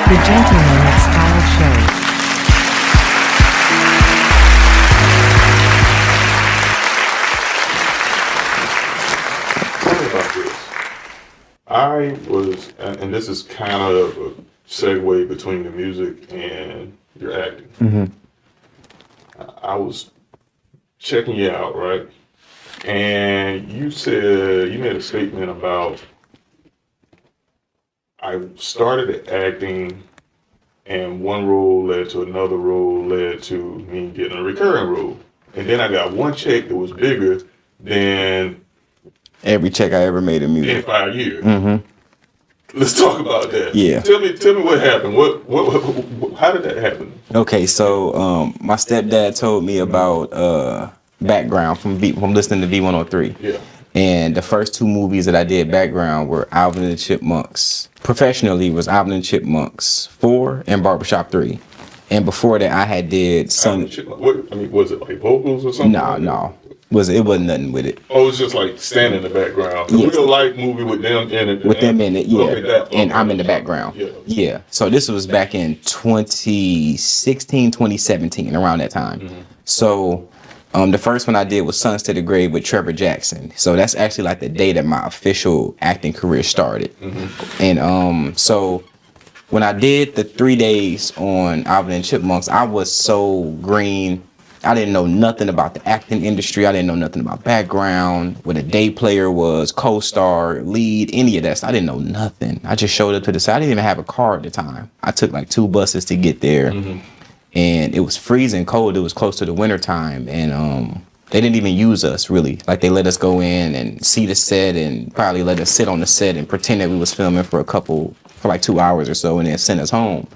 The Gentleman of Style Show. Tell me about this. I was, and this is kind of a segue between the music and your acting. Mm-hmm. I was checking you out, right? And you said, you made a statement about, I started acting and one role led to another role, led to me getting a recurring role. And then I got one check that was bigger than Every check I ever made in in music. 5 years. Mm-hmm. Let's talk about that. Yeah. Tell me what happened. What how did that happen? Okay, so my stepdad told me about background from listening to V103. Yeah. And the first two movies that I did background were Alvin and the Chipmunks. Professionally was Alvin and the Chipmunks 4 and Barbershop 3. And before that I had did some. Was it like vocals or something? No. It wasn't nothing with it. Oh, it was just like standing in the background. The Yes. real life movie with them in it. With them in it, yeah. Okay, and I'm in the background. Yeah. So this was back in 2016, 2017, around that time. Mm-hmm. So the first one I did was Sons to the Grave with Trevor Jackson. So that's actually like the day that my official acting career started. Mm-hmm. And so when I did the 3 days on Alvin and Chipmunks, I was so green. I didn't know nothing about the acting industry. I didn't know nothing about background, what a day player was, co-star, lead, any of that. I didn't know nothing. I just showed up to the side. I didn't even have a car at the time. I took like 2 buses to get there. Mm-hmm. And it was freezing cold. It was close to the winter time. And they didn't even use us really. Like they let us go in and see the set and probably let us sit on the set and pretend that we was filming for like 2 hours or so and then send us home.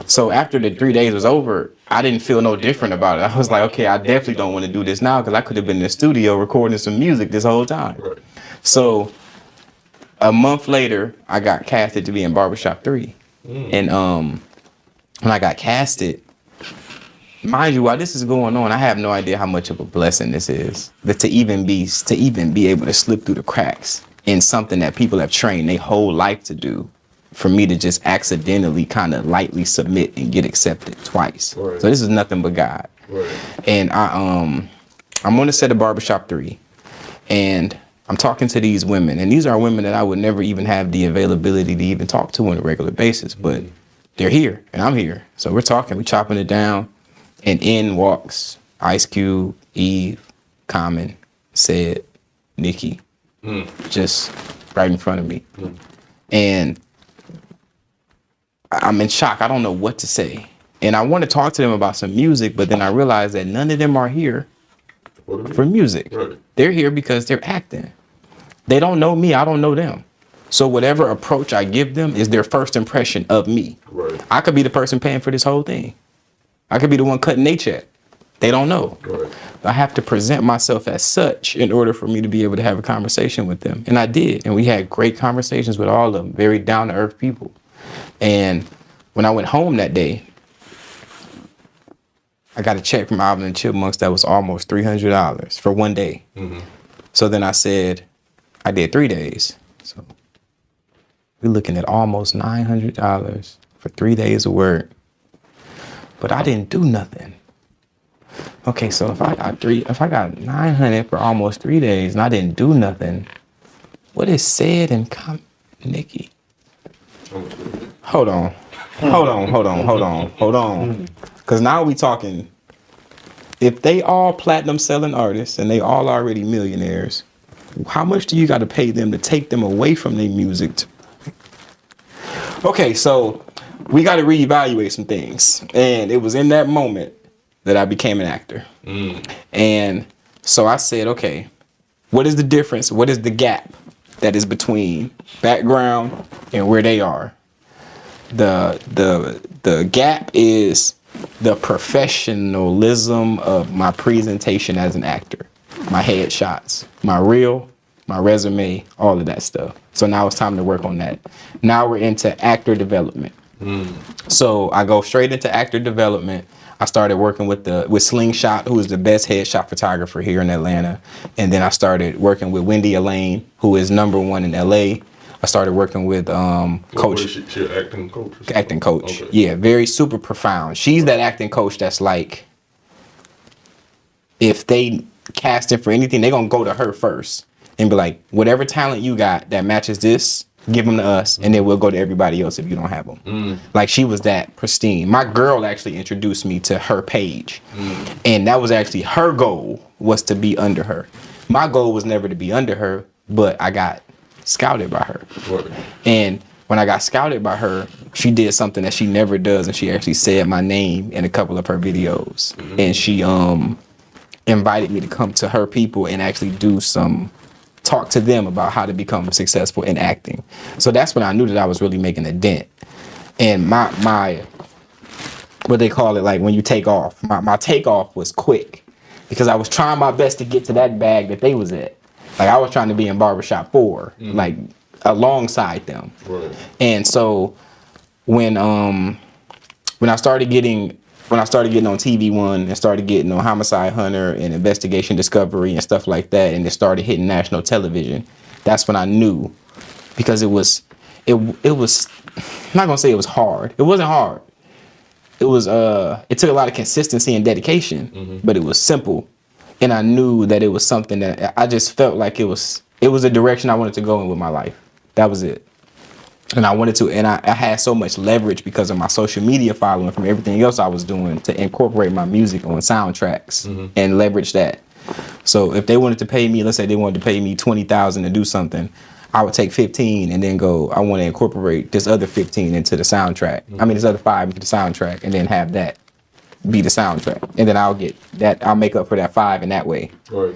So after the 3 days was over, I didn't feel no different about it. I was like, okay, I definitely don't want to do this now because I could have been in the studio recording some music this whole time. Right. So a month later, I got casted to be in Barbershop 3. And when I got casted, mind you, while this is going on, I have no idea how much of a blessing this is. That to even be able to slip through the cracks in something that people have trained their whole life to do. For me to just accidentally kind of lightly submit and get accepted twice. Right. So this is nothing but God. Right. And I'm on the set of Barbershop 3 and I'm talking to these women, and these are women that I would never even have the availability to even talk to on a regular basis, but they're here and I'm here. So we're chopping it down, and in walks Ice Cube, Eve, Common, Said, Nikki, just right in front of me. And I'm in shock. I don't know what to say. And I want to talk to them about some music, but then I realize that none of them are here for music. Right. They're here because they're acting. They don't know me. I don't know them. So whatever approach I give them is their first impression of me. Right. I could be the person paying for this whole thing. I could be the one cutting their check. They don't know. Right. I have to present myself as such in order for me to be able to have a conversation with them. And I did. And we had great conversations with all of them. Very down-to-earth people. And when I went home that day, I got a check from Alvin and Chipmunks that was almost $300 for one day. Mm-hmm. So then I said, I did 3 days. So we're looking at almost $900 for 3 days of work. But I didn't do nothing. Okay, so if I got 900 for almost 3 days and I didn't do nothing, what is Said and Nikki? Hold on. Because now we talking, if they all platinum selling artists and they all already millionaires, how much do you got to pay them to take them away from their music? Okay, so we got to reevaluate some things. And it was in that moment that I became an actor. And so I said, okay, what is the difference? What is the gap that is between background and where they are? The gap is the professionalism of my presentation as an actor, my headshots, my reel, my resume, all of that stuff. So now it's time to work on that. Now we're into actor development. So I go straight into actor development. I started working with Slingshot, who is the best headshot photographer here in Atlanta. And then I started working with Wendy Elaine, who is #1 in LA. I started working with What is Coach, she an acting coach? Or something? acting coach. Okay. Yeah, very super profound. She's that acting coach that's like, if they casting for anything, they're gonna go to her first and be like, whatever talent you got that matches this, give them to us, and then we'll go to everybody else if you don't have them. Like, she was that pristine. My girl actually introduced me to her page, and that was actually her goal, was to be under her. My goal was never to be under her, but I got scouted by her. Right. And when I got scouted by her, she did something that she never does, and she actually said my name in a couple of her videos. And she invited me to come to her people and actually talk to them about how to become successful in acting. So that's when I knew that I was really making a dent. And my what they call it, like when you take off, my takeoff was quick, because I was trying my best to get to that bag that they was at. Like, I was trying to be in Barbershop 4, like alongside them. Right. And so when I started getting on TV One and started getting on Homicide Hunter and Investigation Discovery and stuff like that, and it started hitting national television, that's when I knew, because it was I'm not gonna say it was hard. It wasn't hard. It was it took a lot of consistency and dedication, but it was simple. And I knew that it was something that I just felt like it was a direction I wanted to go in with my life. That was it. And I wanted to, and I had so much leverage because of my social media following from everything else I was doing to incorporate my music on soundtracks and leverage that. So if they wanted to pay me, let's say they wanted to pay me $20,000 to do something, I would take 15 and then go, I want to incorporate this other 15 into the soundtrack. I mean, this other 5 into the soundtrack, and then have that be the soundtrack. And then I'll make up for that 5 in that way. Right.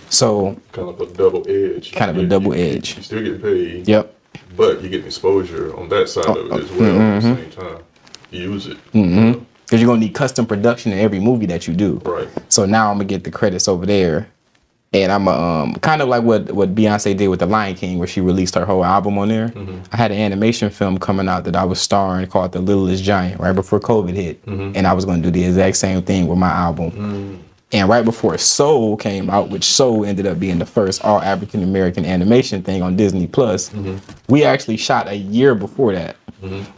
So Kind of a double edge. You still get paid. Yep. But you get exposure on that side of it as well at the same time. You use it. Because you're going to need custom production in every movie that you do. Right. So now I'm going to get the credits over there. And I'm kind of like what Beyonce did with The Lion King, where she released her whole album on there. I had an animation film coming out that I was starring called The Littlest Giant right before COVID hit. And I was going to do the exact same thing with my album. And right before Soul came out, which Soul ended up being the first all African American animation thing on Disney Plus, we actually shot a year before that.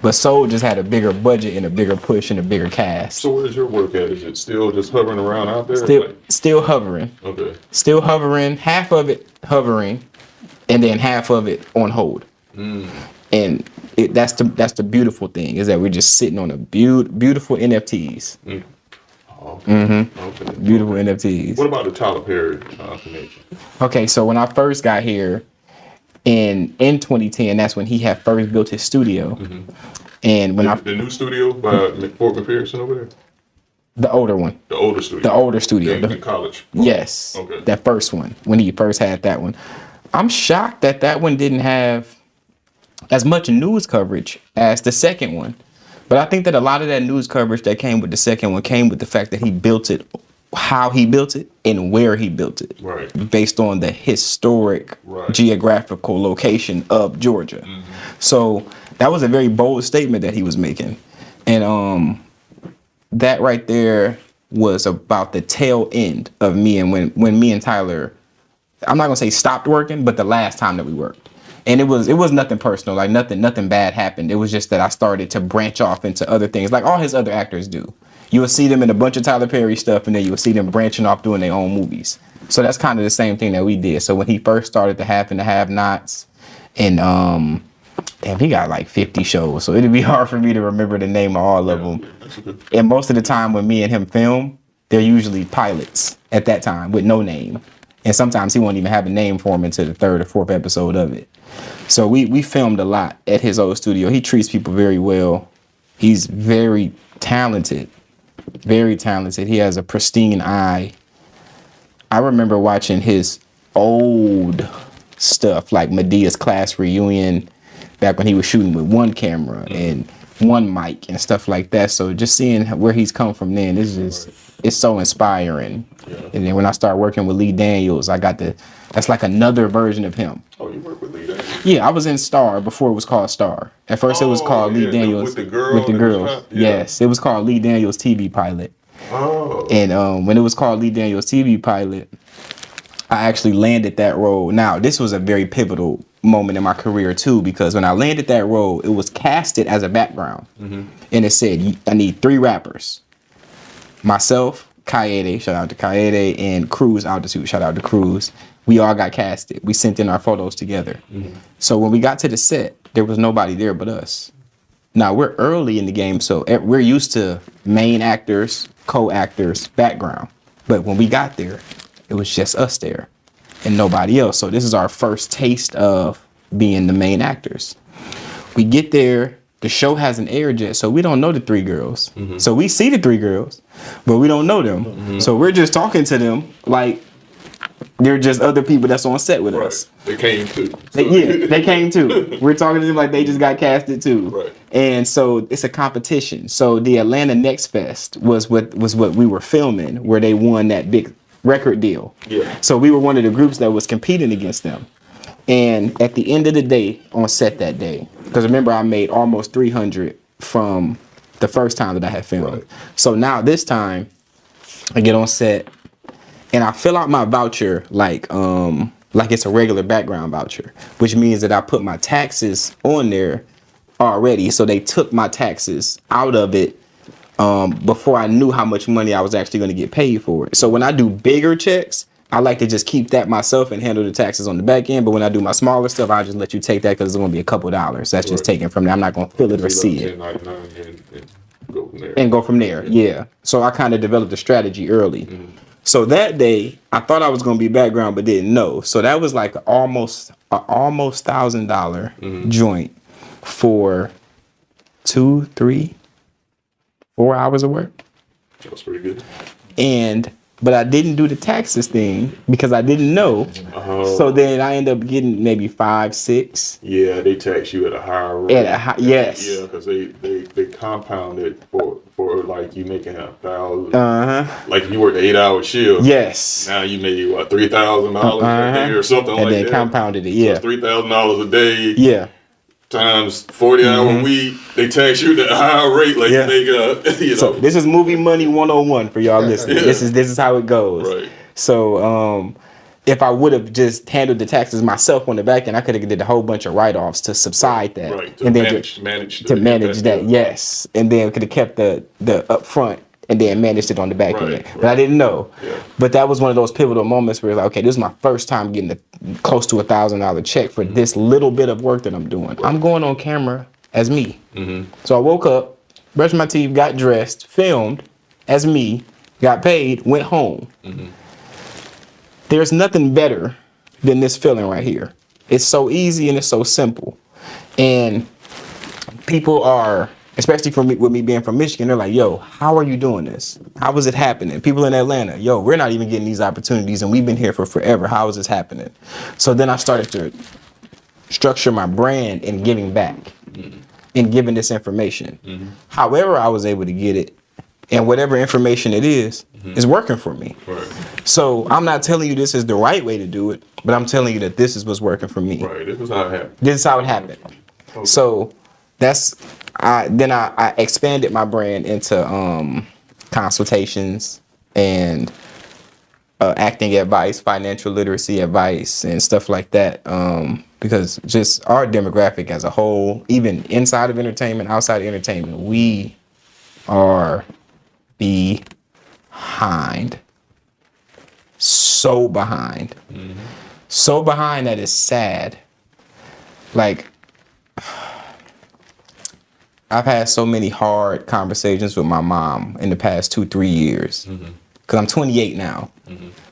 But Soul just had a bigger budget and a bigger push and a bigger cast. So where's your work at? Is it still just hovering around out there? Still hovering. Okay. Still hovering, half of it hovering, and then half of it on hold. And that's the beautiful thing, is that we're just sitting on a beautiful NFTs. Okay. Beautiful NFTs. What about the Tyler Perry connection? Okay, so when I first got here in 2010, that's when he had first built his studio. And when The new studio by Fort McPherson over there? the older one, The older studio. the older studio, In college. yes, Okay. that first one, when he first had that one. I'm shocked that one didn't have as much news coverage as the second one. But I think that a lot of that news coverage that came with the second one came with the fact that he built it, how he built it, and where he built it. Right. Based on the historic Right. geographical location of Georgia. So that was a very bold statement that he was making. And that right there was about the tail end of me, and when me and Tyler, I'm not gonna say stopped working, but the last time that we worked. And it was nothing personal, like nothing bad happened. It was just that I started to branch off into other things, like all his other actors do. You will see them in a bunch of Tyler Perry stuff, and then you will see them branching off doing their own movies. So that's kind of the same thing that we did. So when he first started to Half and the Have-Nots, and damn, he got like 50 shows, so it'd be hard for me to remember the name of all of them. And most of the time when me and him film, they're usually pilots at that time with no name. And sometimes he won't even have a name for him until the 3rd or 4th episode of it. So we filmed a lot at his old studio. He treats people very well. He's very talented. Very talented. He has a pristine eye. I remember watching his old stuff, like Medea's Class Reunion, back when he was shooting with one camera and one mic and stuff like that. So just seeing where he's come from then, it's so inspiring. Yeah. And then when I started working with Lee Daniels, that's like another version of him. Oh, you work with Lee Daniels? Yeah, I was in Star before it was called Star. At first it was called Lee Daniels. With the girls. Yeah. Yes, it was called Lee Daniels TV Pilot. Oh. And when it was called Lee Daniels TV Pilot, I actually landed that role. Now, this was a very pivotal moment in my career too, because when I landed that role, it was casted as a background, and it said I need 3 rappers: myself, Kaede, shout out to Kaede, and Cruz Altitude, shout out to Cruz. We all got casted. We sent in our photos together. So when we got to the set, there was nobody there but us. Now we're early in the game, so we're used to main actors, co-actors, background. But when we got there, it was just us there and nobody else. So this is our first taste of being the main actors. We get there, the show hasn't aired yet, so we don't know the 3 girls. So we see the 3 girls, but we don't know them. So we're just talking to them like they're just other people that's on set with us. They came too. They came too. We're talking to them like they just got casted too. Right. And so it's a competition. So the Atlanta Next Fest was what we were filming, where they won that big record deal. Yeah. So we were one of the groups that was competing against them. And at the end of the day, on set that day, because remember I made almost 300 from the first time that I had filmed. Right. So now this time I get on set and I fill out my voucher like it's a regular background voucher, which means that I put my taxes on there already. So they took my taxes out of it before I knew how much money I was actually going to get paid for it. So when I do bigger checks, I like to just keep that myself and handle the taxes on the back end. But when I do my smaller stuff, I'll just let you take that because it's going to be a couple dollars. That's just taken from there. I'm not going to feel it or see it. And go from there. Yeah. So I kind of developed a strategy early. So that day, I thought I was going to be background, but didn't know. So that was like almost $1,000 joint for 2, 3, 4 hours of work. That was pretty good. But I didn't do the taxes thing because I didn't know. So then I ended up getting maybe 5, 6. Yeah, they tax you at a higher rate. Yes. Yeah, because they compound it for like you making $1,000. Like you work an 8-hour shift. Yes. Now you made what, $3,000 a day or something like that. And they compounded it. Yeah. So $3,000 a day. Yeah. Times 40-hour week, they tax you at a higher rate, like you make So this is movie money 101 for y'all listening. This is how it goes. Right. So if I would have just handled the taxes myself on the back end, I could have did a whole bunch of write-offs to subside that. Right. And then manage that. Yes. And then could have kept the upfront and then managed it on the back end. But I didn't know. Yeah. But that was one of those pivotal moments where it's like, okay, this is my first time getting close to $1,000 check for this little bit of work that I'm doing. I'm going on camera as me. So I woke up, brushed my teeth, got dressed, filmed as me, got paid, went home. There's nothing better than this feeling right here. It's so easy and it's so simple. And people are, especially with me being from Michigan, they're like, yo, how are you doing this? How is it happening? People in Atlanta, yo, we're not even getting these opportunities and we've been here for forever. How is this happening? So then I started to structure my brand in giving back and giving this information. However I was able to get it and whatever information it is working for me. Right. So I'm not telling you this is the right way to do it, but I'm telling you that this is what's working for me. Right, this is how it happened. This is how it happened. Okay. So I expanded my brand into consultations and acting advice, financial literacy advice, and stuff like that. Because just our demographic as a whole, even inside of entertainment, outside of entertainment, we are behind. So behind. So behind that is sad. Like, I've had so many hard conversations with my mom in the past 2-3 years, because I'm 28 now,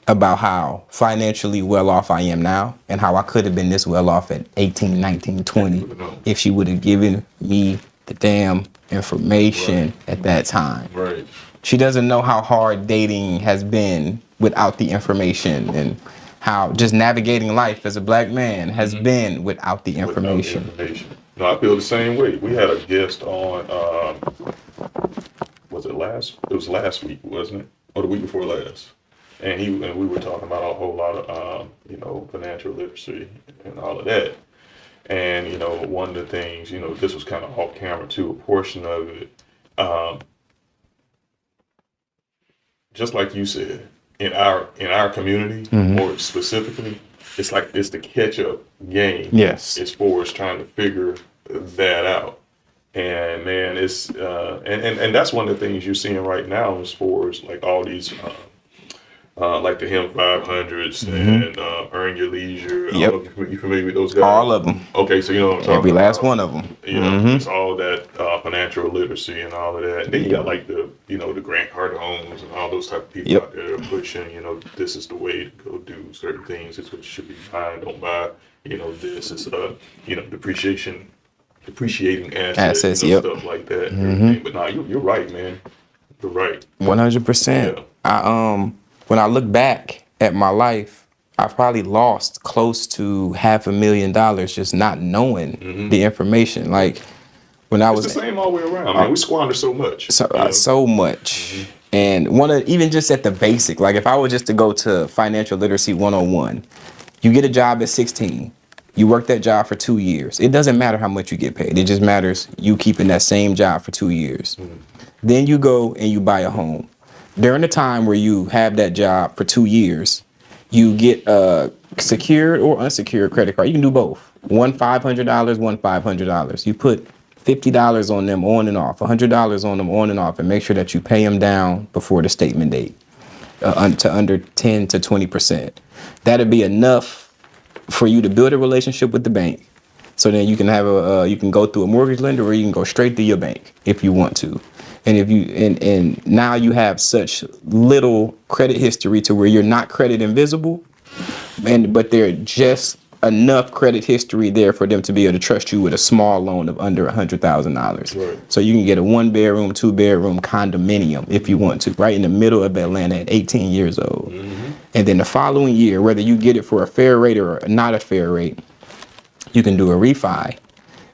about how financially well off I am now and how I could have been this well off at 18, 19, 20 if she would have given me the damn information at that time. Right. She doesn't know how hard dating has been without the information and how just navigating life as a black man has been without the information. No, I feel the same way. We had a guest on, it was last week, wasn't it? Or the week before last. And we were talking about a whole lot of, financial literacy and all of that. And, one of the things, this was kind of off camera too, a portion of it, just like you said, in our community, more specifically, it's the catch up game. Yes. As far as trying to figure that out. And man, it's and that's one of the things you're seeing right now as far as like all these like the Him 500s and Earn Your Leisure. Yep. I don't know if you familiar with those guys? All of them. Okay, so you know what I'm talking Every last about. one of them. You know, it's all that financial literacy and all of that. And then you got like the, you know, the Grant Cardones and all those type of people out there that are pushing, you know, this is the way to go do certain things. It's what you should be buying, don't buy. You know, this is, you know, depreciating assets and stuff like that. And everything. But nah, you're right, man. You're right. 100%. Yeah. When I look back at my life, I probably lost close to $500,000 just not knowing the information. Like when I was It's the same all the way around. Man, we squander so much. so much. And even just at the basic, like if I were just to go to Financial Literacy 101, you get a job at 16. You work that job for 2 years. It doesn't matter how much you get paid. It just matters you keeping that same job for 2 years. Then you go and you buy a home. During the time where you have that job for 2 years, you get a secured or unsecured credit card. You can do both. One $500, one $500. You put $50 on them on and off, $100 on them on and off, and make sure that you pay them down before the statement date to under 10 to 20%. That'd be enough for you to build a relationship with the bank. So then you can have you can go through a mortgage lender or you can go straight to your bank if you want to. And if you and now you have such little credit history to where you're not credit invisible, but they're just enough credit history there for them to be able to trust you with a small loan of under $100,000. Right. So you can get a 1-bedroom, 2-bedroom condominium if you want to, right in the middle of Atlanta at 18 years old. And then the following year, whether you get it for a fair rate or not a fair rate, you can do a refi,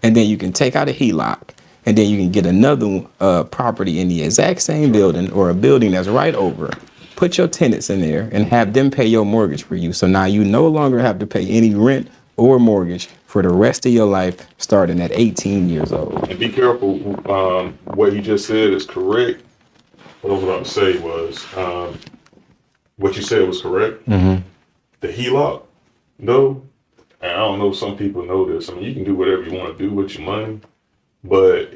and then you can take out a HELOC. And then you can get another property in the exact same building or a building that's right over. Put your tenants in there and have them pay your mortgage for you. So now you no longer have to pay any rent or mortgage for the rest of your life starting at 18 years old. And be careful. What you just said is correct. What I was about to say was, what you said was correct. The HELOC, though, and I don't know if some people know this. I mean, you can do whatever you want to do with your money. But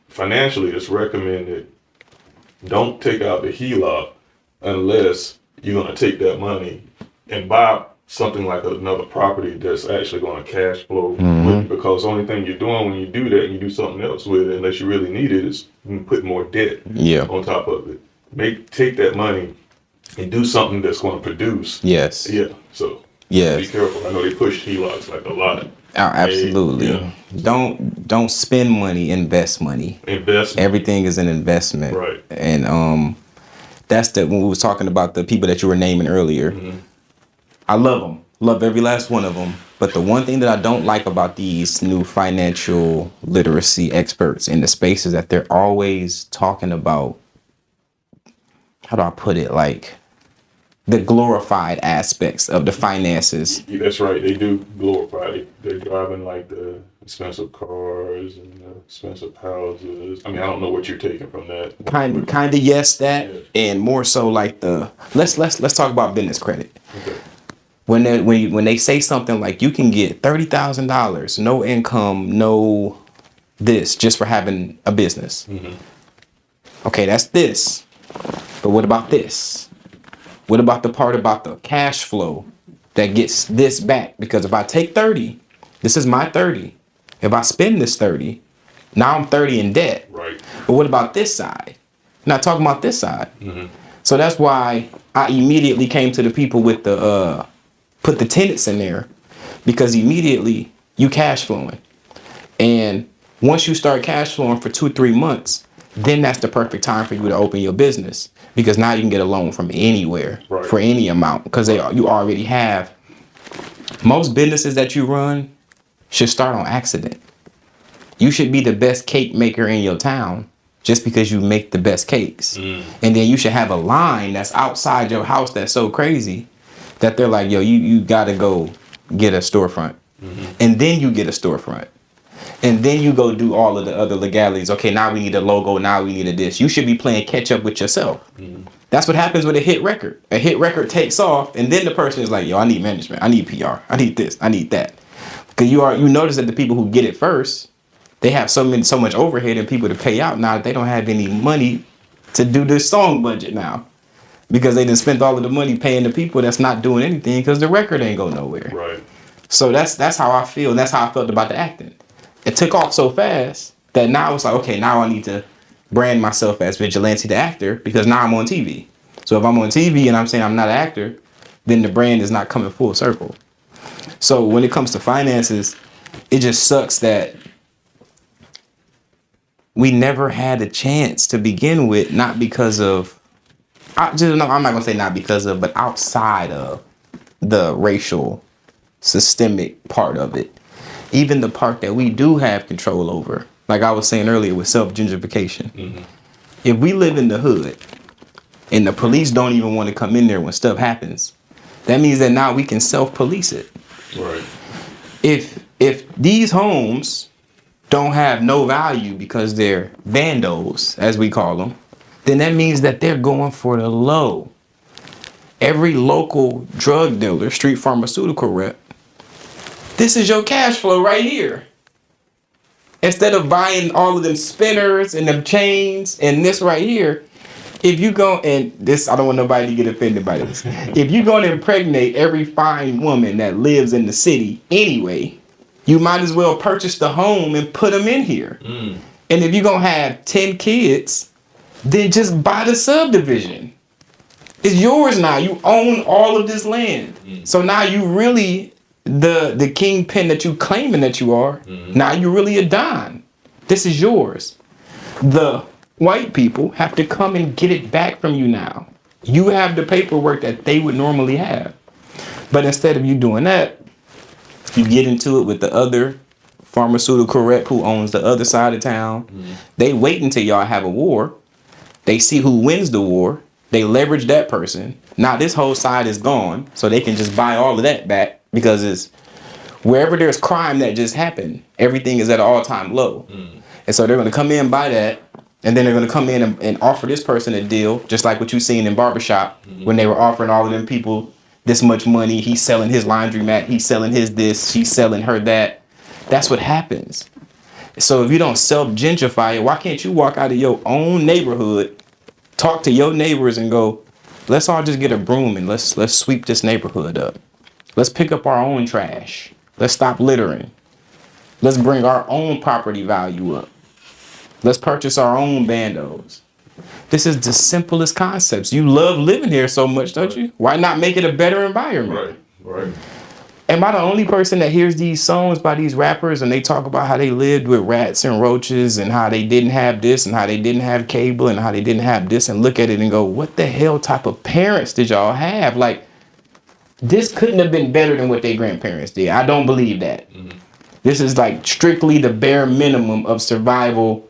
financially, it's recommended don't take out the HELOC unless you're going to take that money and buy something like another property that's actually going to cash flow with you. Because the only thing you're doing when you do that and you do something else with it, unless you really need it, is put more debt on top of it. Take that money and do something that's going to produce. Yes. Yeah. So yes. Be careful. I know they push HELOCs like a lot. Oh, absolutely. Yeah. Don't spend money, invest money. Investment. Everything is an investment. Right. And that's when we was talking about the people that you were naming earlier. I love them. Love every last one of them. But the one thing that I don't like about these new financial literacy experts in the space is that they're always talking about, how do I put it, like the glorified aspects of the finances. Yeah, that's right. They do glorify. They're driving like the expensive cars and the expensive houses. I mean, I don't know what you're taking from that. Kind of yes, that, and more so like the let's talk about business credit. Okay. When they say something like you can get $30,000, no income, no this, just for having a business. Okay, that's this. But what about this? What about the part about the cash flow that gets this back? Because if I take 30, this is my 30. If I spend this 30, now I'm 30 in debt. Right. But what about this side? Not talking about this side. So that's why I immediately came to the people with the put the tenants in there, because immediately you cash flowing. And once you start cash flowing for 2-3 months, then that's the perfect time for you to open your business, because now you can get a loan from anywhere for any amount, because you already have. Most businesses that you run should start on accident. You should be the best cake maker in your town just because you make the best cakes. And then you should have a line that's outside your house that's so crazy that they're like, yo, you gotta go get a storefront. And then you get a storefront. And then you go do all of the other legalities. Okay, now we need a logo. Now we need a this. You should be playing catch up with yourself. That's what happens with a hit record. A hit record takes off, and then the person is like, yo, I need management, I need PR, I need this, I need that. Because you notice that the people who get it first, they have so much overhead and people to pay out now that they don't have any money to do this song budget now. Because they done spent all of the money paying the people that's not doing anything because the record ain't go nowhere. Right. So that's how I feel, and that's how I felt about the acting. It took off so fast that now it's like, okay, now I need to brand myself as Vigilante the actor because now I'm on TV. So if I'm on TV and I'm saying I'm not an actor, then the brand is not coming full circle. So when it comes to finances, it just sucks that we never had a chance to begin with, not because of, I'm not gonna say not because of, but outside of the racial systemic part of it. Even the part that we do have control over, like I was saying earlier with self-gentrification. Mm-hmm. If we live in the hood and the police don't even want to come in there when stuff happens, that means that now we can self-police it. Right. If these homes don't have no value because they're bandos, as we call them, then that means that they're going for the low. Every local drug dealer, street pharmaceutical rep, this is your cash flow right here. Instead of buying all of them spinners and them chains and this right here, if you go and this, I don't want nobody to get offended by this. If you're going to impregnate every fine woman that lives in the city anyway, you might as well purchase the home and put them in here. Mm. And if you're going to have 10 kids, then just buy the subdivision. It's yours now. You own all of this land. Mm. So now you really, the kingpin that you claiming that you are, now you're really a don. This is yours. The white people have to come and get it back from you now. You have the paperwork that they would normally have. But instead of you doing that, you get into it with the other pharmaceutical rep who owns the other side of town. Mm. They wait until y'all have a war. They see who wins the war. They leverage that person. Now this whole side is gone, so they can just buy all of that back because it's wherever there's crime that just happened, everything is at an all-time low. Mm. And so they're going to come in, buy that, and then they're going to come in and offer this person a deal, just like what you seen in Barbershop when they were offering all of them people this much money. He's selling his laundromat. He's selling his this. She's selling her that. That's what happens. So if you don't self-gentrify it, why can't you walk out of your own neighborhood, talk to your neighbors and go, let's all just get a broom and let's sweep this neighborhood up. Let's pick up our own trash. Let's stop littering. Let's bring our own property value up. Let's purchase our own bandos. This is the simplest concepts. You love living here so much, don't you? Why not make it a better environment? Right. Am I the only person that hears these songs by these rappers and they talk about how they lived with rats and roaches and how they didn't have this and how they didn't have cable and how they didn't have this, and look at it and go, what the hell type of parents did y'all have? Like, this couldn't have been better than what their grandparents did. I don't believe that. Mm-hmm. This is like strictly the bare minimum of survival.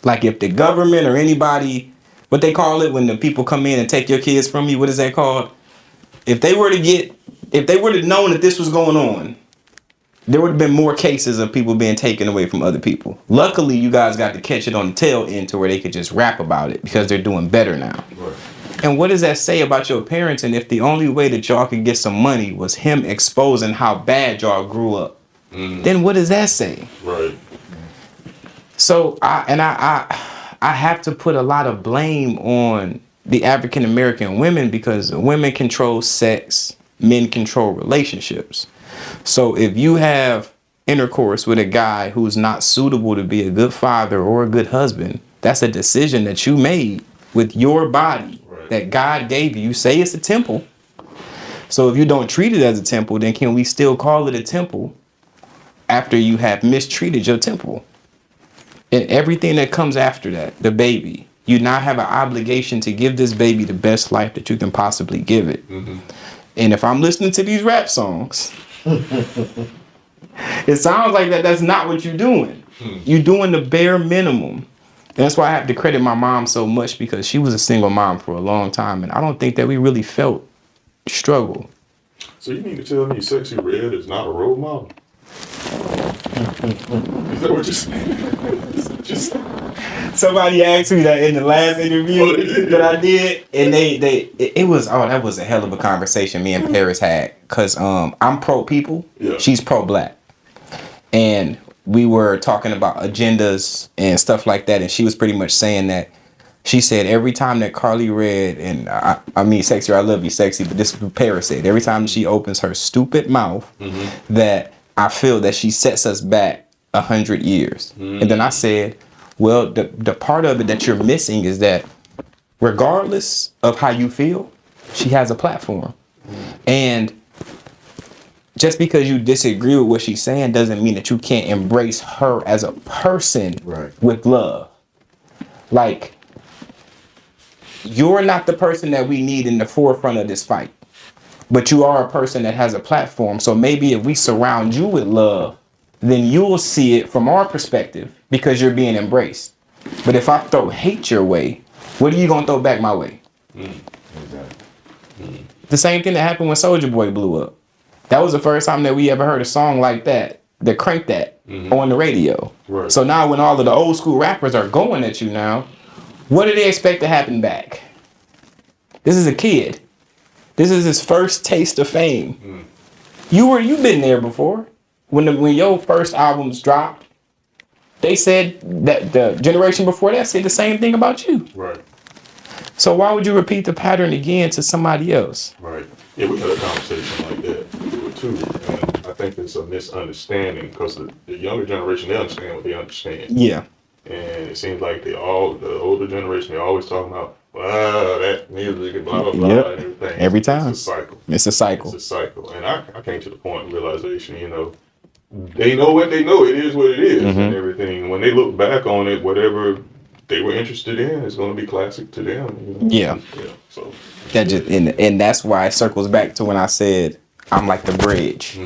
Like if the government or anybody, what they call it when the people come in and take your kids from you, what is that called? If they were to known that this was going on, there would have been more cases of people being taken away from other people. Luckily, you guys got to catch it on the tail end to where they could just rap about it because they're doing better now. Right. And what does that say about your parents? And if the only way that y'all could get some money was him exposing how bad y'all grew up, then what does that say? Right. So I have to put a lot of blame on the African American women because women control sex, men control relationships. So if you have intercourse with a guy who's not suitable to be a good father or a good husband, that's a decision that you made with your body that God gave you. You say it's a temple. So if you don't treat it as a temple, then can we still call it a temple after you have mistreated your temple? And everything that comes after that, the baby, you now have an obligation to give this baby the best life that you can possibly give it. Mm-hmm. And if I'm listening to these rap songs, it sounds like that's not what you're doing. You're doing the bare minimum. And that's why I have to credit my mom so much, because she was a single mom for a long time. And I don't think that we really felt struggle. So you mean to tell me Sexy Red is not a role model? Is that what you're saying? Just Somebody asked me that in the last interview that I did, and it was that was a hell of a conversation me and Paris had, cause I'm pro people, she's pro black, and we were talking about agendas and stuff like that, and she was pretty much saying that. She said every time that Carly read, and I mean, Sexy, I love you, Sexy, but this is what Paris said. Every time she opens her stupid mouth, that I feel that she sets us back 100 years. And then I said, well, the part of it that you're missing is that regardless of how you feel, she has a platform. And just because you disagree with what she's saying doesn't mean that you can't embrace her as a person with love. Like, you're not the person that we need in the forefront of this fight, but you are a person that has a platform. So maybe if we surround you with love, then you'll see it from our perspective because you're being embraced. But if I throw hate your way, what are you going to throw back my way? The same thing that happened when Soulja Boy blew up. That was the first time that we ever heard a song like that cranked that on the radio. Right. So now when all of the old school rappers are going at you now, what do they expect to happen back? This is a kid. This is his first taste of fame. You've been there before. When your first albums dropped, they said that the generation before that said the same thing about you. Right. So why would you repeat the pattern again to somebody else? Right. Yeah, we had a conversation like that too. And I think it's a misunderstanding because the younger generation, they understand what they understand. Yeah. And it seems like the older generation, they're always talking about, wow, that music and blah, blah, blah, and everything. Every time. It's a cycle. It's a cycle. It's a cycle. And I came to the point of realization, they know what they know. It is what it is and everything. When they look back on it, whatever they were interested in is going to be classic to them. Yeah. So that just and that's why it circles back to when I said I'm like the bridge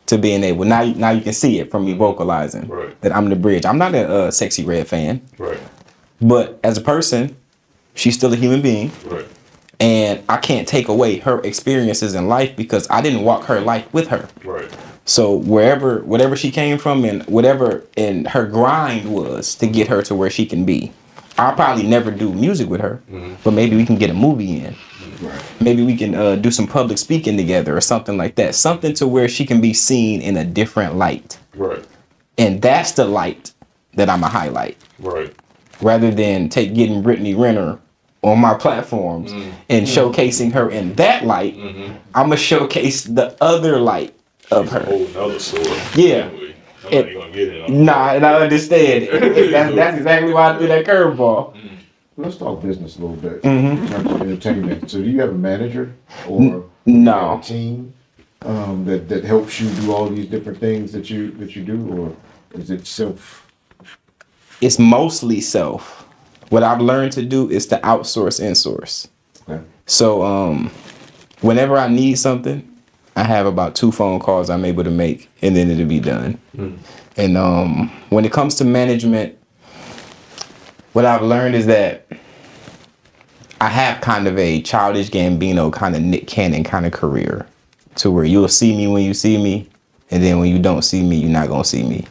to being able. Now you can see it from me vocalizing that I'm the bridge. I'm not a Sexy Red fan, but as a person, she's still a human being, and I can't take away her experiences in life because I didn't walk her life with her. So whatever she came from and whatever in her grind was to get her to where she can be, I'll probably never do music with her, but maybe we can get a movie in. Maybe we can do some public speaking together or something like that. Something to where she can be seen in a different light. And that's the light that I'm a highlight. Rather than getting Brittany Renner on my platforms and showcasing her in that light, I'm going to showcase the other light of her. A whole nother story. Yeah. Anyway, I'm not even gonna get it. Nah, and I understand. That's exactly why I threw that curveball. Let's talk business a little bit. In terms of entertainment. So do you have a manager or no a team that helps you do all these different things that you do, or is it self? It's mostly self. What I've learned to do is to outsource, insource. Okay. So whenever I need something, I have about 2 phone calls I'm able to make, and then it'll be done. And when it comes to management, what I've learned is that I have kind of a Childish Gambino kind of Nick Cannon kind of career, to where you'll see me when you see me, and then when you don't see me, you're not gonna see me.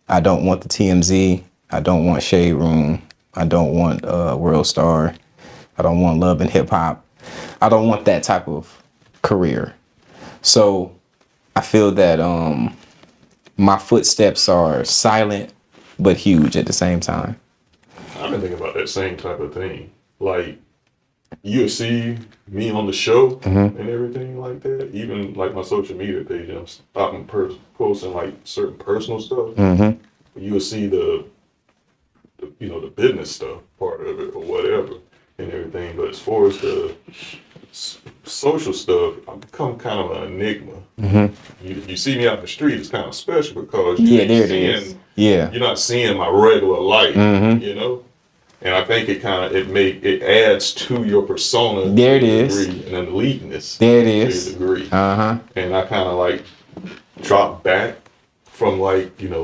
I don't want the TMZ. I don't want Shade Room. I don't want World Star. I don't want Love and Hip Hop. I don't want that type of career. So I feel that my footsteps are silent but huge at the same time. I've been thinking about that same type of thing. Like, you'll see me on the show and everything like that. Even like my social media page, I'm stopping posting like certain personal stuff. You'll see the business stuff part of it or whatever and everything. But as far as the social stuff, I've become kind of an enigma. You see me out in the street, it's kind of special because you're not seeing my regular life, And I think it adds to your persona. There it is. And an eliteness. There it is. To a degree. And I kind of like dropped back from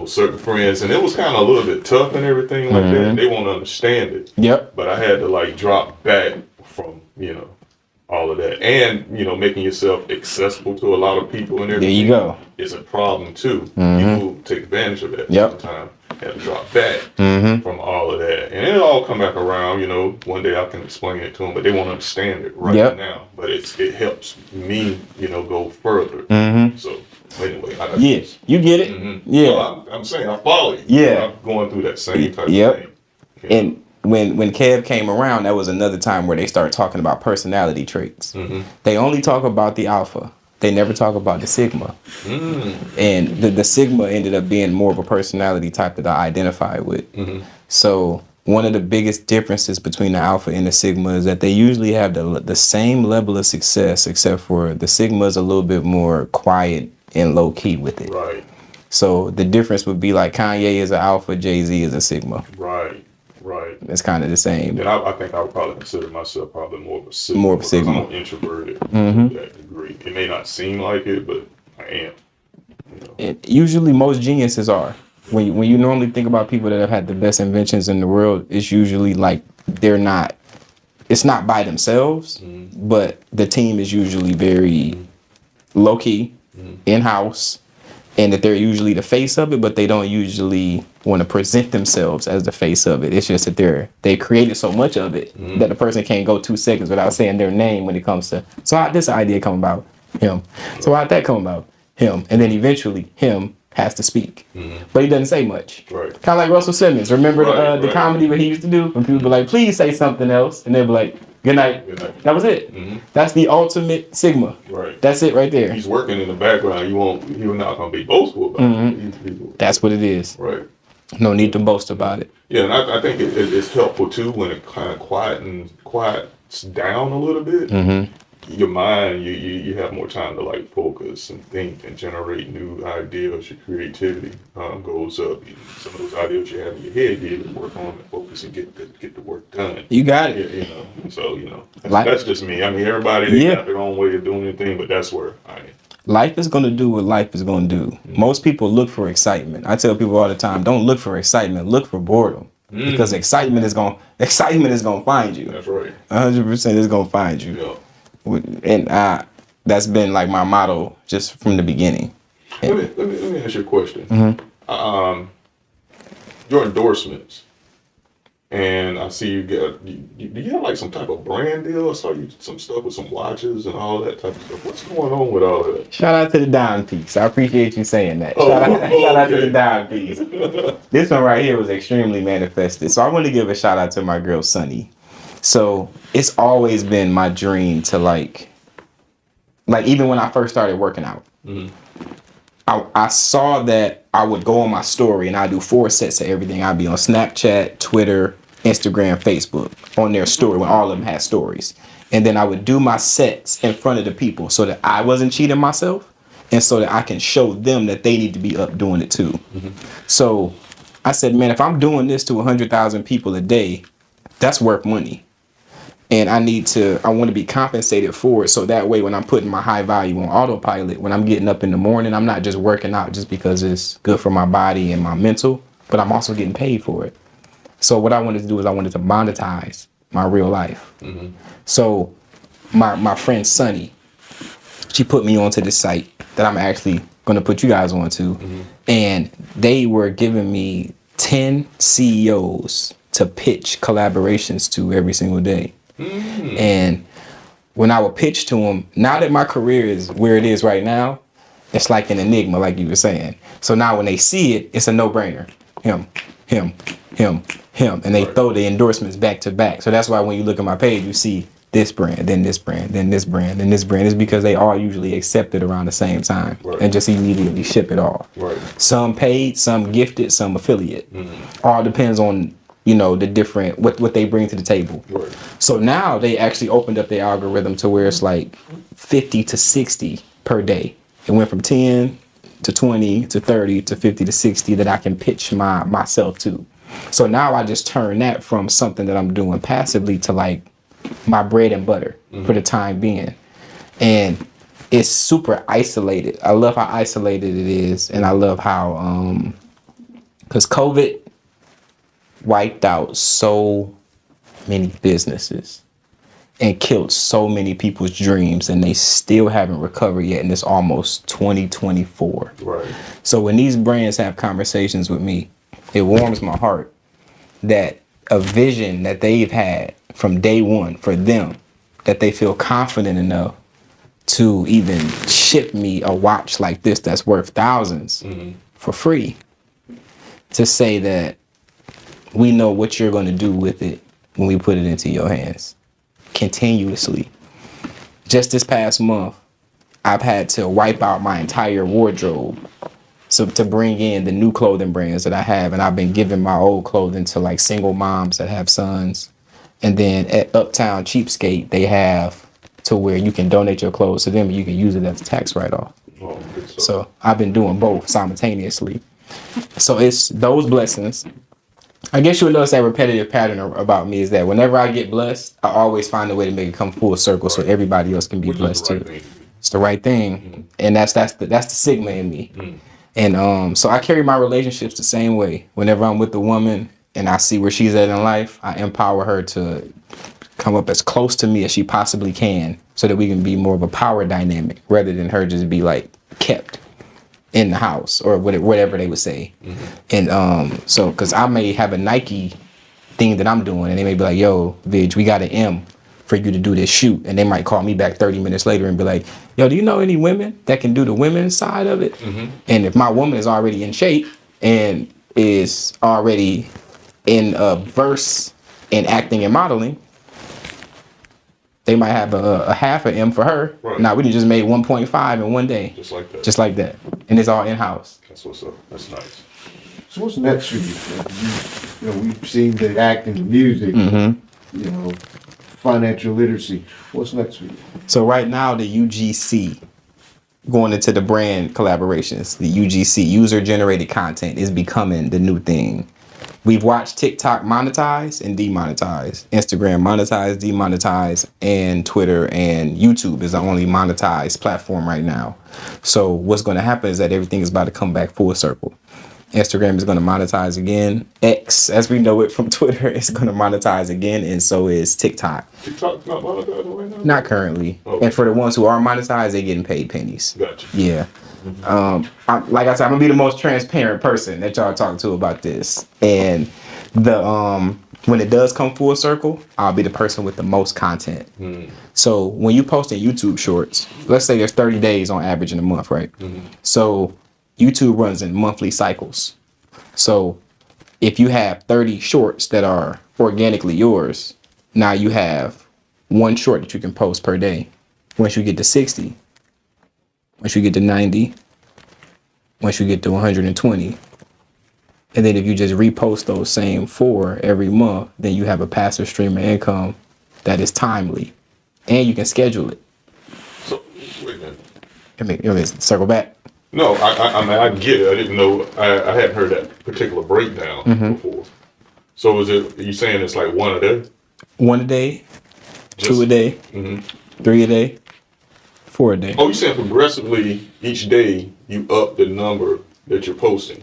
certain friends, and it was kind of a little bit tough and everything like that. And they won't understand it. But I had to drop back from all of that, and making yourself accessible to a lot of people and everything. There you go. Is a problem too. People take advantage of that sometimes. Have to drop back from all of that, and it'll all come back around. One day I can explain it to them, but they won't understand it right now. But it helps me, go further. So anyway, you get it. Yeah, well, I'm saying I follow you. Yeah, I'm going through that same type of thing. And when Kev came around, that was another time where they started talking about personality traits. They only talk about the alpha. They never talk about the sigma. And the sigma ended up being more of a personality type that I identify with. So one of the biggest differences between the alpha and the sigma is that they usually have the same level of success, except for the sigma is a little bit more quiet and low key with it. Right. So the difference would be like Kanye is an alpha, Jay-Z is a sigma. Right. It's kind of the same. And I think I would probably consider myself probably more of a sigma. More of a sigma. I'm introverted to that degree. It may not seem like it, but I am. And usually most geniuses are. When you normally think about people that have had the best inventions in the world, it's usually like it's not by themselves, but the team is usually very low key, in-house, and that they're usually the face of it, but they don't usually want to present themselves as the face of it. It's just that they created so much of it that the person can't go 2 seconds without saying their name when it comes to, so how'd this idea come about? Him. So how'd that come about? Him. And then eventually him has to speak. But he doesn't say much. Right. Kind of like Russell Simmons. Remember the comedy what he used to do? When people be like, please say something else. And they'd be like, good night. That was it. That's the ultimate sigma. Right. That's it right there. He's working in the background. You're not going to be boastful about it. That's what it is. Right. No need to boast about it. Yeah, and I think it's helpful too when it kind of quiets down a little bit. Your mind, you have more time to like focus and think and generate new ideas. Your creativity goes up. Some of those ideas you have in your head, you able to work on and focus and get the work done. You got it. So that's just me. I mean, everybody got their own way of doing their thing, but that's where I am. Life is going to do what life is going to do. Most people look for excitement. I tell people all the time, don't look for excitement, look for boredom. Because excitement is going to find you. That's right. 100% is going to find you. Yeah. And that's been like my motto just from the beginning. Let me ask you a question. Your endorsements, and I see you got. Do you have like some type of brand deal? I saw you some stuff with some watches and all that type of stuff. What's going on with all that? Shout out to the Dime Piece. I appreciate you saying that. Shout out to the Dime Piece. This one right here was extremely manifested. So I want to give a shout out to my girl Sunny. So it's always been my dream to like even when I first started working out, I saw that I would go on my story and I do 4 sets of everything. I'd be on Snapchat, Twitter, Instagram, Facebook on their story when all of them had stories. And then I would do my sets in front of the people so that I wasn't cheating myself and so that I can show them that they need to be up doing it too. So I said, man, if I'm doing this to 100,000 people a day, that's worth money. And I want to be compensated for it. So that way, when I'm putting my high value on autopilot, when I'm getting up in the morning, I'm not just working out just because it's good for my body and my mental, but I'm also getting paid for it. So what I wanted to do is I wanted to monetize my real life. So my friend Sunny, she put me onto this site that I'm actually going to put you guys onto. And they were giving me 10 CEOs to pitch collaborations to every single day. And when I would pitch to them, now that my career is where it is right now, it's like an enigma, like you were saying. So now when they see it, it's a no-brainer. Him. And they throw the endorsements back to back. So that's why when you look at my page, you see this brand, then this brand, then this brand, then this brand. It's because they all usually accepted around the same time and just immediately ship it off. Some paid, some gifted, some affiliate. All depends on the different what they bring to the table. So now they actually opened up the algorithm to where it's like 50 to 60 per day. It went from 10 to 20 to 30 to 50 to 60 that I can pitch myself to. So now I just turn that from something that I'm doing passively to like my bread and butter for the time being. And it's super isolated. I love how isolated it is. And I love how, because COVID wiped out so many businesses. and killed so many people's dreams, and they still haven't recovered yet, and it's almost 2024. Right. So when these brands have conversations with me, it warms my heart that a vision that they've had from day one for them, that they feel confident enough to even ship me a watch like this that's worth thousands for free, to say that we know what you're going to do with it when we put it into your hands continuously. Just this past month, I've had to wipe out my entire wardrobe so to bring in the new clothing brands that I have, and I've been giving my old clothing to like single moms that have sons. And then at Uptown Cheapskate, they have to where you can donate your clothes to them and you can use it as a tax write-off. Oh, good stuff. So I've been doing both simultaneously. So it's those blessings. I guess you'll notice that repetitive pattern about me is that whenever I get blessed, I always find a way to make it come full circle so everybody else can be blessed too. It's the right thing. And that's the sigma in me. And so I carry my relationships the same way. Whenever I'm with a woman and I see where she's at in life, I empower her to come up as close to me as she possibly can so that we can be more of a power dynamic rather than her just be like kept in the house or whatever they would say. And so because I may have a Nike thing that I'm doing and they may be like, yo, Vig, we got an M for you to do this shoot. And they might call me back 30 minutes later and be like, yo, do you know any women that can do the women's side of it? And if my woman is already in shape and is already in a verse in acting and modeling, they might have a half an M for her. Right. Now we just made 1.5 in one day. Just like that. Just like that. And it's all in-house. That's what's up. That's nice. So what's next for you? You know, we've seen the acting, the music, you know, financial literacy. What's next for you? So right now the UGC, going into the brand collaborations, the UGC, user-generated content, is becoming the new thing. We've watched TikTok monetize and demonetize, Instagram monetize, demonetize, and Twitter and YouTube is the only monetized platform right now. So what's going to happen is that everything is about to come back full circle. Instagram is going to monetize again. X, as we know it from Twitter, is going to monetize again, and so is TikTok. TikTok's not monetizing right now? Not currently. Okay. And for the ones who are monetized, they're getting paid pennies. Gotcha. Yeah. Like I said, I'm gonna be the most transparent person that y'all talk to about this. And the when it does come full circle, I'll be the person with the most content. So when you post in YouTube shorts, let's say there's 30 days on average in a month, right? So YouTube runs in monthly cycles. So if you have 30 shorts that are organically yours, now you have one short that you can post per day. Once you get to 60, once you get to 90, once you get to 120, and then if you just repost those same 4 every month, then you have a passive stream of income that is timely, and you can schedule it. So, wait a minute. Let me circle back. No, I mean, I get it. I didn't know, I hadn't heard that particular breakdown before. So is it, are you saying it's like one a day? 1 a day, 2 a day, 3 a day, 4 a day. Oh, you're saying progressively each day you up the number that you're posting?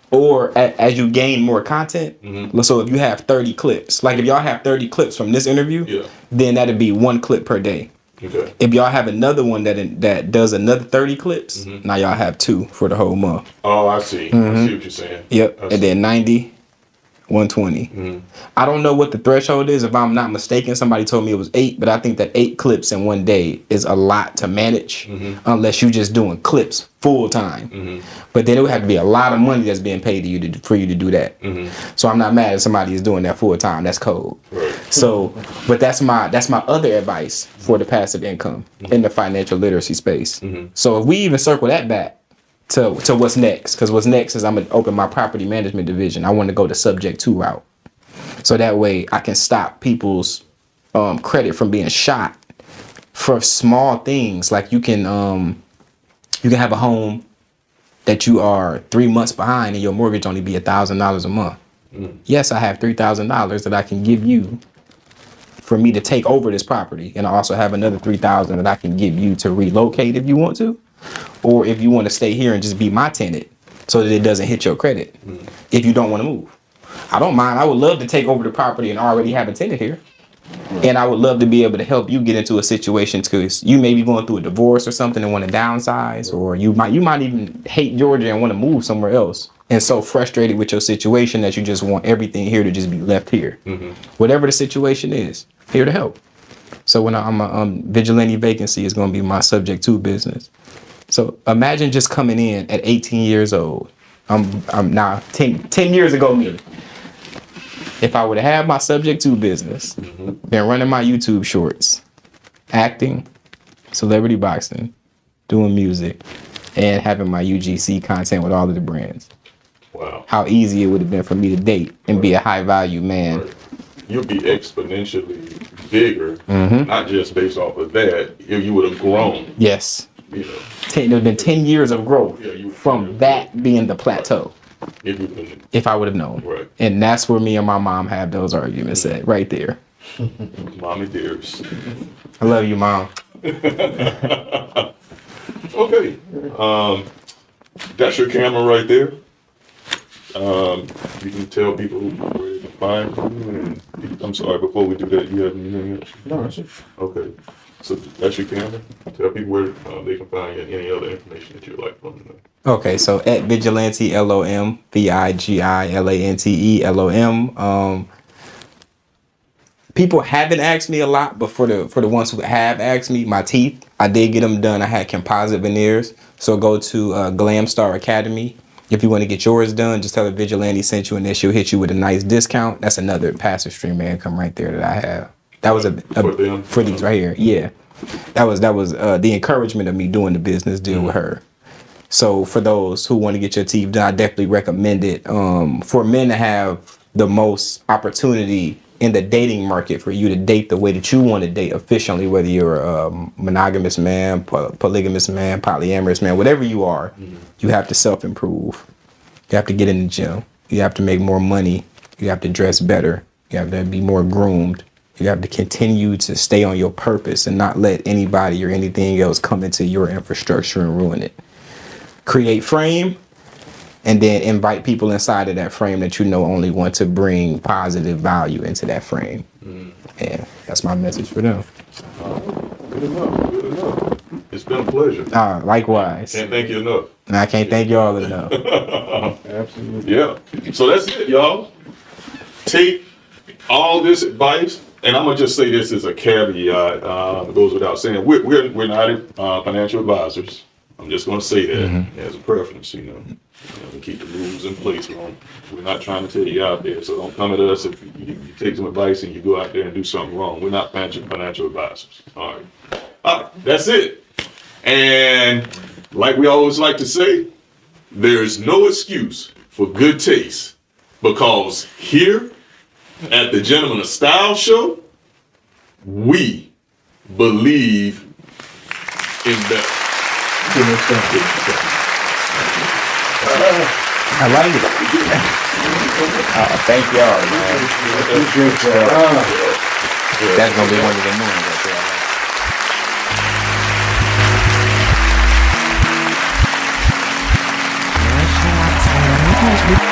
Or as you gain more content, so if you have 30 clips, like if y'all have 30 clips from this interview, then that'd be 1 clip per day. Okay. If y'all have another one that does another 30 clips, now y'all have 2 for the whole month. Oh, I see. I see what you're saying. Yep. And then 90, 120. I don't know what the threshold is. If I'm not mistaken, somebody told me it was 8, but I think that 8 clips in one day is a lot to manage unless you're just doing clips full time. But then it would have to be a lot of money that's being paid to you for you to do that. So I'm not mad if somebody is doing that full time. That's cold. Right. So, but that's my other advice for the passive income in the financial literacy space. So if we even circle that back to what's next, because what's next is I'm gonna open my property management division. I want to go the subject to route, so that way I can stop people's credit from being shot for small things. Like you can have a home that you are 3 months behind and your mortgage only be $1,000 a month. Yes, I have $3,000 that I can give you for me to take over this property, and I also have another $3,000 that I can give you to relocate if you want to, or if you want to stay here and just be my tenant so that it doesn't hit your credit if you don't want to move. I don't mind. I would love to take over the property and already have a tenant here. And I would love to be able to help you get into a situation because you may be going through a divorce or something and want to downsize, or you might even hate Georgia and want to move somewhere else. And so frustrated with your situation that you just want everything here to just be left here. Whatever the situation is, here to help. So when I'm a vigilante vacancy is going to be my subject to business. So imagine just coming in at 18 years old. I'm now 10 years ago me. If I would have had my subject to business, been running my YouTube shorts, acting, celebrity boxing, doing music, and having my UGC content with all of the brands. Wow. How easy it would have been for me to date and be a high value man. Right. You'll be exponentially bigger, not just based off of that. You would have grown. Yes. You know, There's been 10 years of growth you from that being the plateau. If I would have known. Right. And that's where me and my mom have those arguments at, right there. Mommy dears. I love you, Mom. Okay. That's your camera right there. You can tell people where they can find you. And I'm sorry, before we do that, you have anything else? No, that's it. Okay. So that's your camera. Tell people where they can find you and any other information that you'd like from them. Okay, so at Vigilante LOM, VIGILANTE LOM. People haven't asked me a lot, but for the ones who have asked me, my teeth, I did get them done. I had composite veneers. So go to Glam Star Academy. If you want to get yours done, just tell the Vigilante sent you and then she'll hit you with a nice discount. That's another passive stream income right there that I have. That was for these right here. Yeah, that was the encouragement of me doing the business deal with her. So for those who want to get your teeth done, I definitely recommend it. For men to have the most opportunity in the dating market, for you to date the way that you want to date efficiently, whether you're a monogamous man, polygamous man, polyamorous man, whatever you are, you have to self-improve. You have to get in the gym. You have to make more money. You have to dress better. You have to be more groomed. You have to continue to stay on your purpose and not let anybody or anything else come into your infrastructure and ruin it. Create frame, and then invite people inside of that frame that you know only want to bring positive value into that frame. And that's my message for them. Good enough. Good enough. It's been a pleasure. Likewise. Can't thank you enough. And I can't thank y'all enough. Absolutely. Yeah. So that's it, y'all. Take all this advice, and I'm gonna just say this as a caveat. It goes without saying, we're not financial advisors. I'm just gonna say that as a preference, you know. We keep the rules in place. We're not trying to tell you out there, so don't come at us if you take some advice and you go out there and do something wrong. We're not financial advisors. All right, that's it. And like we always like to say, there's no excuse for good taste, because here at the Gentleman of Style Show, we believe in better. I like it. Thank y'all, man. That's gonna be one of the moons right there. Your shots are